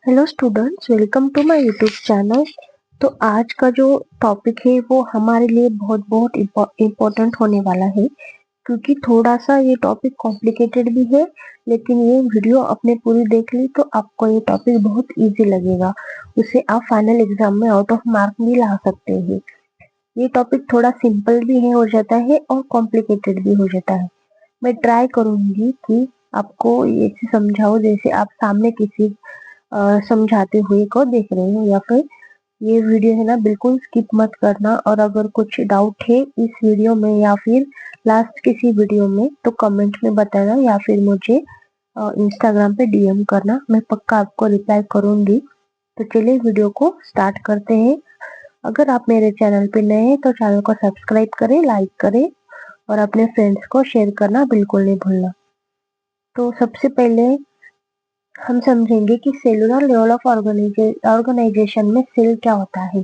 Hello students, welcome to my YouTube channel. तो आज का जो टॉपिक है वो हमारे लिए बहुत बहुत इम्पोर्टेंट होने वाला है, क्योंकि थोड़ा सा ये टॉपिक कॉम्प्लिकेटेड भी है। लेकिन ये वीडियो आपने पूरी देख ली तो आपको ये टॉपिक बहुत इजी लगेगा। उसे आप फाइनल एग्जाम में आउट ऑफ मार्क भी ला सकते हैं। ये टॉपिक थोड़ा सिंपल भी है हो जाता है और कॉम्प्लिकेटेड भी हो जाता है। मैं ट्राई करूंगी कि आपको ये समझाऊं जैसे आप सामने किसी समझाते हुए को देख रहे हो, या फिर ये वीडियो है ना बिल्कुल स्किप मत करना। और अगर कुछ डाउट है इस वीडियो में या फिर लास्ट किसी वीडियो में तो कमेंट में बताना, या फिर मुझे इंस्टाग्राम पे डीएम करना, मैं पक्का आपको रिप्लाई करूंगी। तो चलिए वीडियो को स्टार्ट करते हैं। अगर आप मेरे चैनल पे नए हैं तो चैनल को सब्सक्राइब करें, लाइक करें और अपने फ्रेंड्स को शेयर करना बिल्कुल नहीं भूलना। तो सबसे पहले हम समझेंगे कि सेलुलर लेवल ऑफ ऑर्गेनाइजेशन में सेल क्या होता है,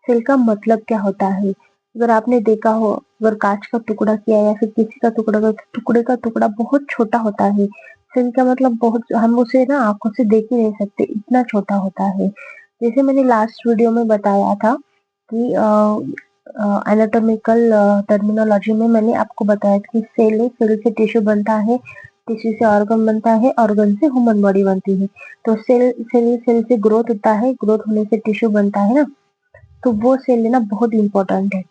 सेल का मतलब क्या होता है। अगर आपने देखा हो, अगर कांच का टुकड़ा किया या फिर किसी का टुकड़ा, तो टुकड़े का टुकड़ा बहुत छोटा होता है। सेल का मतलब बहुत, हम उसे ना आंखों से देख ही नहीं सकते, इतना छोटा होता है। जैसे मैंने लास्ट वीडियो में बताया था कि एनाटॉमिकल टर्मिनोलॉजी में मैंने आपको बताया था कि सेल है, सेल से टिश्यू बनता है, टिश्यू से ऑर्गन बनता है, ऑर्गन से ह्यूमन बॉडी बनती है। तो सेल सेल सेल से ग्रोथ होता है, ग्रोथ होने से टिश्यू बनता है ना। तो वो सेल लेना बहुत इंपॉर्टेंट है।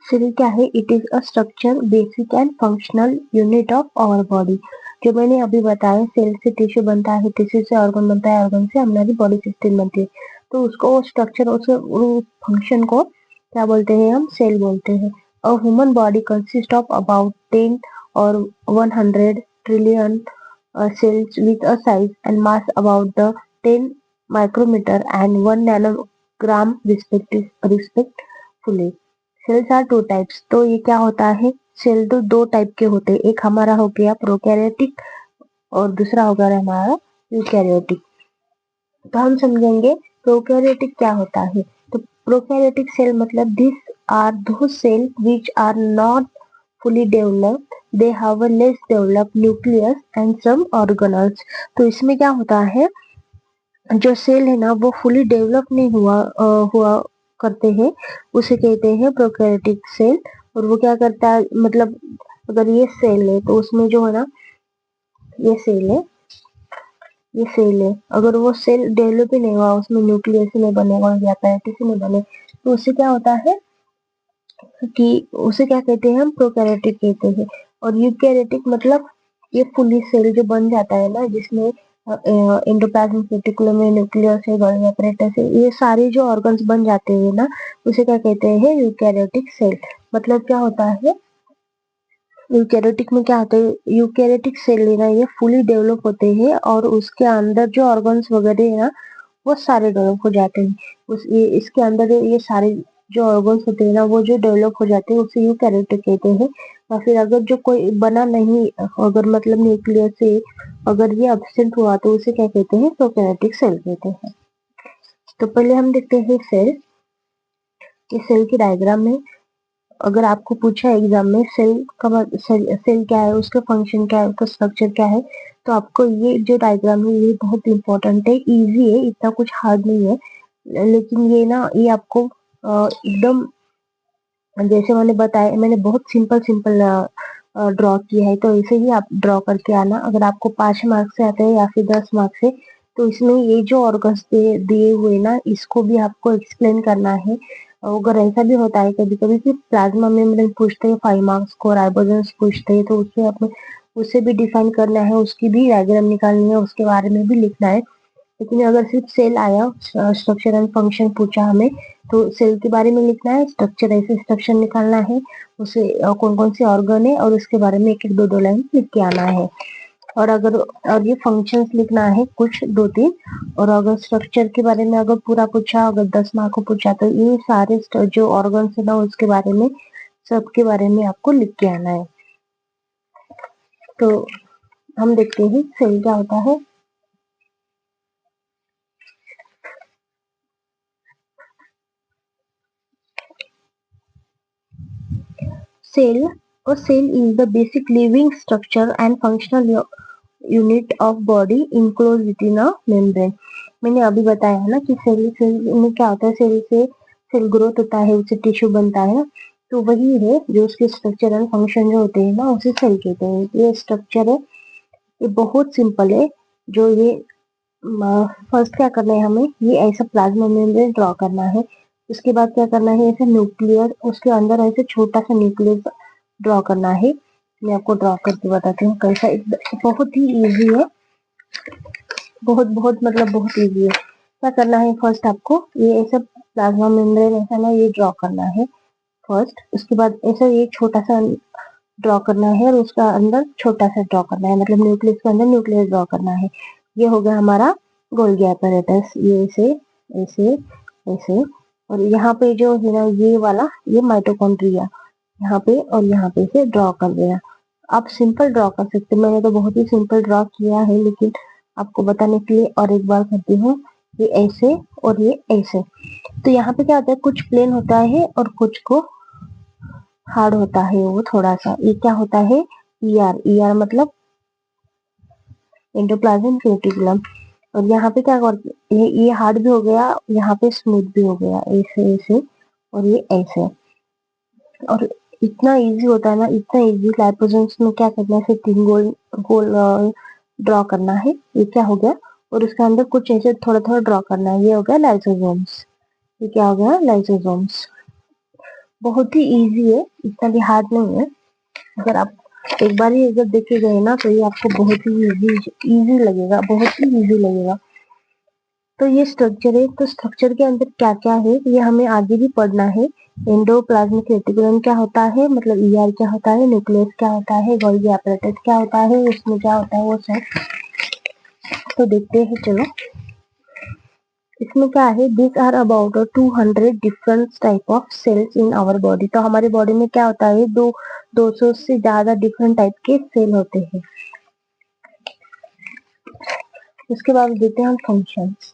सेल क्या है? It is a structure, basic and functional unit of our body. जो मैंने अभी बताया, सेल से टिश्यू बनता है, टिश्यू से ऑर्गन बनता है, ऑर्गन से हमारी बॉडी सिस्टम बनती है। तो उसको स्ट्रक्चर, उस फंक्शन को क्या बोलते हैं? हम सेल बोलते हैं। A human body consist of about 10 और 100 trillion cells with a size and mass about the 10 micrometer and 1 nanogram respectively. Cells are two types. तो ये क्या होता है? सेल तो दो टाइप के होते हैं, एक हमारा हो गया प्रोकैरियोटिक और दूसरा हो गया हमारा यूकैरियोटिक। तो हम समझेंगे प्रोकैरियोटिक क्या होता है। तो प्रोकैरियोटिक सेल मतलब दिस आर दो cell which are not fully developed, they have a less developed nucleus and some organelles। तो इसमें क्या होता है, जो सेल है ना वो फुली डेवलप नहीं हुआ करते हैं, उसे कहते हैं प्रोकैरियोटिक सेल। और वो क्या करता है, मतलब अगर ये सेल है तो उसमें जो है ना, ये सेल है, ये सेल है, अगर वो सेल डेवलप ही नहीं हुआ, उसमें न्यूक्लियस ही नहीं बनेगा या पैराटिस ही नहीं बने, तो उससे क्या होता है कि उसे क्या कहते हैं? हम प्रोकैरियोटिक कहते हैं। और यूकैरियोटिक मतलब ये फुली सेल जो बन जाता है ना, जिसमें एंडोप्लाज्मिक रेटिकुलम में न्यूक्लियस है, गोल्गी apparatus है, ये सारे जो ऑर्गन्स बन जाते हैं ना, उसे क्या कहते हैं? Eukaryotic cell. मतलब क्या होता है, यूकैरियोटिक में क्या होता है? यूकैरियोटिक सेल है ना, ये फुली डेवलप होते हैं और उसके अंदर जो ऑर्गन्स वगैरह है ना, वो सारे डेवलप हो जाते हैं। ये इसके अंदर ये सारे जो ऑर्गन्स होते हैं ना, वो जो डेवलप हो जाते हैं उसे यूकैरियोटिक कहते हैं। या फिर अगर जो कोई बना नहीं, अगर मतलब न्यूक्लियस से अगर ये एब्सेंट हुआ तो उसे क्या कहते हैं? प्रोकैरियोटिक सेल कहते हैं। तो पहले हम देखते हैं सेल। ये सेल की डायग्राम में, अगर आपको पूछा एग्जाम में सेल क्या है, उसका फंक्शन क्या है, उसका स्ट्रक्चर क्या है, तो आपको ये जो डायग्राम है ये बहुत इंपॉर्टेंट है, इजी है, इतना कुछ हार्ड नहीं है। लेकिन ये ना, ये आपको एकदम जैसे मैंने बताया, मैंने बहुत सिंपल सिंपल ड्रॉ किया है, तो ऐसे ही आप ड्रॉ करके आना। अगर आपको 5 मार्क्स से आते हैं या फिर 10 मार्क्स से, तो इसमें ये जो ऑर्गन्स दिए हुए ना, इसको भी आपको एक्सप्लेन करना है। अगर ऐसा भी होता है कभी कभी कि प्लाज्मा मेम्ब्रेन पूछते हैं 5 मार्क्स को, राइबोसोम्स पूछते हैं, तो उससे अपने उसे भी डिफाइन करना है, उसकी भी डायग्राम निकालनी है, उसके बारे में भी लिखना है। लेकिन अगर सिर्फ सेल आया, स्ट्रक्चर एंड फंक्शन पूछा हमें, तो सेल के बारे में लिखना है, स्ट्रक्चर ऐसे स्ट्रक्चर निकालना है, उसे कौन कौन से ऑर्गन है और उसके बारे में एक एक दो दो लाइन लिख के आना है। और अगर और ये फंक्शंस लिखना है कुछ 2-3। और अगर स्ट्रक्चर के बारे में अगर पूरा पूछा, अगर 10 मार्क को पूछा, तो ये सारे जो ऑर्गन्स है ना उसके बारे में, सबके बारे में आपको लिख के आना है। तो हम देखते हैं सेल क्या होता है। Cell, a cell is the basic living structure and functional unit of body enclose with in a membrane. मैंने अभी बताया है ना कि सेल में क्या होता है, सेल ग्रोथ होता है, उससे टिश्यू बनता है, तो वही है जो उसके स्ट्रक्चर एंड फंक्शन जो होते हैं ना, उसे सेल कहते हैं। ये स्ट्रक्चर है, ये बहुत सिंपल है। जो ये फर्स्ट क्या करना है हमें, ये ऐसा प्लाज्मा मेम्ब्रेन ड्रॉ करना है। उसके बाद क्या करना है, ऐसे न्यूक्लियर, उसके अंदर ऐसे छोटा सा न्यूक्लियस ड्रॉ करना है। मैं आपको ड्रॉ करके बताती हूँ कैसा। बहुत ही इजी है, बहुत बहुत मतलब बहुत इजी है। क्या करना है, फर्स्ट आपको ये ऐसा प्लाज्मा मेम्ब्रेन ऐसा ना ये ड्रॉ करना है फर्स्ट। उसके बाद ऐसा ये छोटा सा ड्रॉ करना है और उसका अंदर छोटा सा ड्रॉ करना है, मतलब न्यूक्लियस के अंदर न्यूक्लियस ड्रॉ करना है। ये हो गया हमारा गोल्गी apparatus। ये ऐसे ऐसे ऐसे, और यहाँ पे जो है ना ये वाला, ये माइटोकॉन्ड्रिया यहाँ पे और यहाँ पे से ड्रॉ कर दिया। आप सिंपल ड्रॉ कर सकते हैं, मैंने तो बहुत ही सिंपल ड्रॉ किया है, लेकिन आपको बताने के लिए और एक बार करती हूँ। ये ऐसे और ये ऐसे। तो यहाँ पे क्या होता है, कुछ प्लेन होता है और कुछ को हार्ड होता है वो थोड़ा सा। ये क्या होता है, ईआर मतलब एंडोप्लाज्म रेटिकुलम। और यहाँ पे क्या करते, ये हार्ड भी हो गया, यहाँ पे स्मूथ भी हो गया, ऐसे ऐसे और ये ऐसे। और इतना इजी होता है ना, इतना इजी। लाइपोसोम्स में क्या करना है, सिर्फ 3 गोल गोल ड्रॉ करना है। ये क्या हो गया, और उसके अंदर कुछ ऐसे थोड़ा थोड़ा ड्रॉ करना है। ये हो गया लाइसोसोम्स। ये क्या हो गया, लाइसोसोम्स। बहुत ही इजी है, इतना भी हार्ड नहीं है। अगर आप एक बार ही अगर देखे गए ना, तो ये आपको बहुत ही इजी लगेगा, बहुत ही इजी लगेगा। तो ये स्ट्रक्चर है, तो स्ट्रक्चर के अंदर क्या क्या है ये हमें आगे भी पढ़ना है। एंडोप्लाज्मिक रेटिकुलम क्या होता है, मतलब ईआर क्या होता है, न्यूक्लियस क्या होता है, गोल्गी apparatus क्या होता है, उसमें क्या होता है वो सब तो देखते हैं। चलो, इसमें क्या है, this are about 200 different type of cells in our body. तो हमारी बॉडी में क्या होता है, 200 से ज्यादा डिफरेंट टाइप के सेल होते हैं। उसके बाद देते हैं हम फंक्शंस।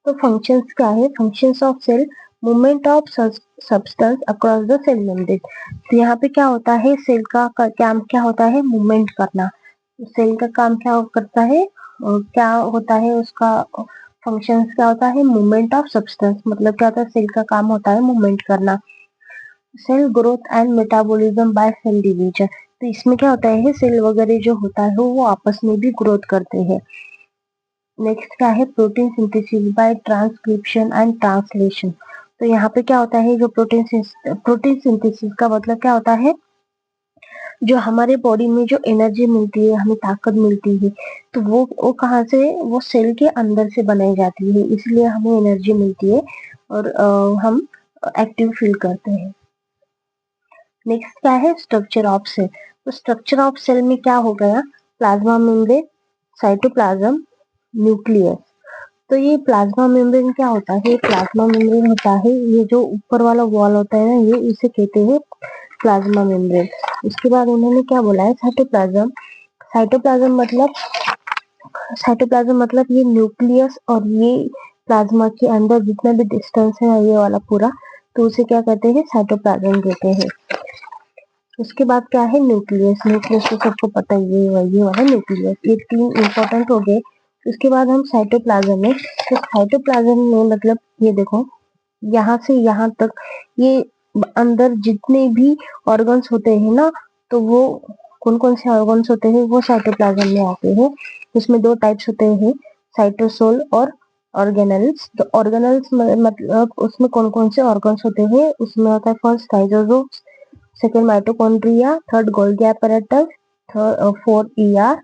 तो फंक्शंस क्या है, functions of cell, movement of substance across the cell membrane. तो यहाँ पे क्या होता है, सेल का काम क्या होता है, मूवमेंट करना। सेल का काम क्या करता है, और क्या होता है उसका फंक्शंस क्या होता है, मूवमेंट ऑफ सब्सटेंस, मतलब क्या होता है, सेल का काम होता है मूवमेंट करना। Cell growth and metabolism by cell division. तो इसमें क्या होता है, सेल वगैरह जो होता है वो आपस में भी ग्रोथ करते हैं। नेक्स्ट क्या है, protein synthesis by transcription and translation. तो यहाँ पे क्या होता है, जो प्रोटीन सिंथेसिस का मतलब क्या होता है, जो हमारे बॉडी में जो एनर्जी मिलती है, हमें ताकत मिलती है, तो वो कहाँ से, वो सेल के अंदर से बनाई जाती है, इसलिए हमें एनर्जी मिलती है और हम एक्टिव फील करते हैं। नेक्स्ट क्या है, स्ट्रक्चर ऑफ सेल। तो स्ट्रक्चर ऑफ सेल में क्या हो गया, प्लाज्मा मेम्ब्रेन, साइटोप्लाज्म, न्यूक्लियस। तो ये प्लाज्मा मेम्ब्रेन क्या होता है, प्लाज्मा मेम्ब्रेन होता है ये जो ऊपर वाला वॉल होता है ना, ये इसे कहते हैं प्लाज्मा मेम्ब्रेन। उसके बाद उन्होंने क्या बोला है, साइटोप्लाज्म। साइटोप्लाज्म मतलब ये न्यूक्लियस और ये प्लाज्मा के अंदर जितना भी डिस्टेंस है ये वाला पूरा, तो उसे क्या कहते हैं, साइटोप्लाज्म कहते हैं। उसके बाद क्या है, न्यूक्लियस। न्यूक्लियस तो सबको पता ही है, ये वाला न्यूक्लियस। ये 3 इंपॉर्टेंट हो गए। उसके बाद हम साइटोप्लाज्म में, तो साइटोप्लाज्म में मतलब ये देखो, यहाँ से यहाँ तक ये अंदर जितने भी ऑर्गन्स होते हैं ना, तो वो कौन कौन से ऑर्गन्स होते हैं, वो साइटोप्लाज्म में आते हैं। उसमें 2 टाइप्स होते हैं, साइटोसोल और ऑर्गेनेल्स। तो ऑर्गेनेल्स मतलब उसमें कौन कौन से ऑर्गन्स होते हैं, उसमें होता है first lysosome, second mitochondria, third Golgi apparatus, fourth ER,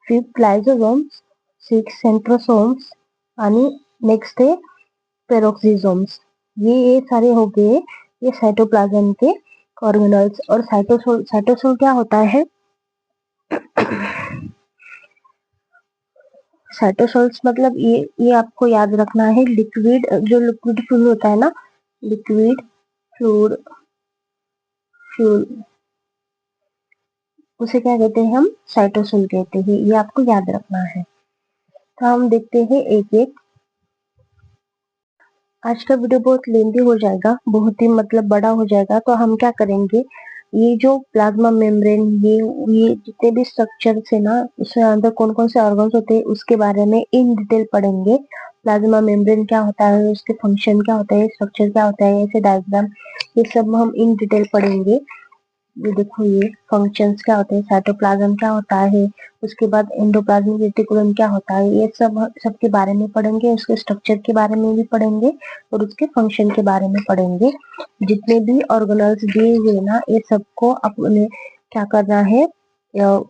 fifth lysosomes, six centrosomes आणि नेक्स्ट है पेरोक्सिसोम्स। ये सारे हो गए ये साइटोप्लाज्म के ऑर्गेनल्स। और साइटोसोल क्या होता है, साइटोसोल्स मतलब ये आपको याद रखना है, लिक्विड, जो लिक्विड फ्लूइड होता है ना, लिक्विड फ्लूइड फ्लूइड, उसे क्या कहते हैं, हम साइटोसोल कहते हैं। ये आपको याद रखना है। तो हम देखते हैं एक एक। आज का वीडियो बहुत लेंदी हो जाएगा, बहुत ही मतलब बड़ा हो जाएगा, तो हम क्या करेंगे, ये जो प्लाज्मा मेम्ब्रेन, ये जितने भी स्ट्रक्चर्स है ना, उसके अंदर कौन कौन से ऑर्गन्स होते हैं उसके बारे में इन डिटेल पढ़ेंगे। प्लाज्मा मेम्ब्रेन क्या होता है, उसके फंक्शन क्या होता है, स्ट्रक्चर क्या होता है, ऐसे डायग्राम, ये सब हम इन डिटेल पढ़ेंगे। ये देखो, ये फंक्शंस क्या होते हैं, साइटोप्लाज्म क्या होता है, उसके बाद एंडोप्लाज्मिक रेटिकुलम क्या होता है, ये सब के बारे में पढ़ेंगे। उसके स्ट्रक्चर के बारे में भी पढ़ेंगे और उसके फंक्शन के बारे में पढ़ेंगे। जितने भी ऑर्गेनल्स दिए हुए ना, ये सबको अपने क्या करना है,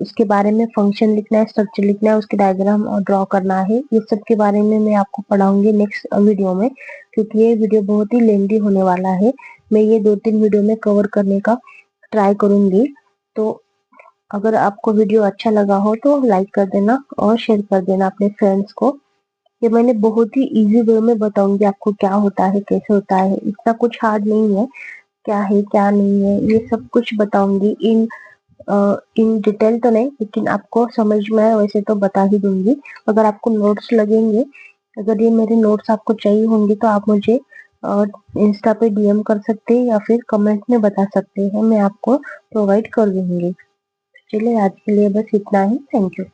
उसके बारे में फंक्शन लिखना है, स्ट्रक्चर लिखना है, उसके डायग्राम और ड्रॉ करना है। ये सब के बारे में मैं आपको पढ़ाऊंगी नेक्स्ट वीडियो में, क्योंकि ये वीडियो बहुत ही लेंदी होने वाला है। मैं ये 2-3 वीडियो में कवर करने का ट्राई करूंगी। तो अगर आपको वीडियो अच्छा लगा हो तो लाइक कर देना और शेयर कर देना अपने फ्रेंड्स को। ये मैंने बहुत ही इजी वे में बताऊंगी आपको क्या होता है, कैसे होता है, इतना कुछ हार्ड नहीं है, क्या है क्या नहीं है, ये सब कुछ बताऊंगी इन डिटेल तो नहीं, लेकिन आपको समझ में आए वैसे तो बता ही दूंगी। अगर आपको नोट्स लगेंगे, अगर ये मेरे नोट्स आपको चाहिए होंगे तो आप मुझे इंस्टा पे डीएम कर सकते हैं या फिर कमेंट में बता सकते हैं, मैं आपको प्रोवाइड कर दूंगी। चलिए, आज के लिए बस इतना ही। Thank you.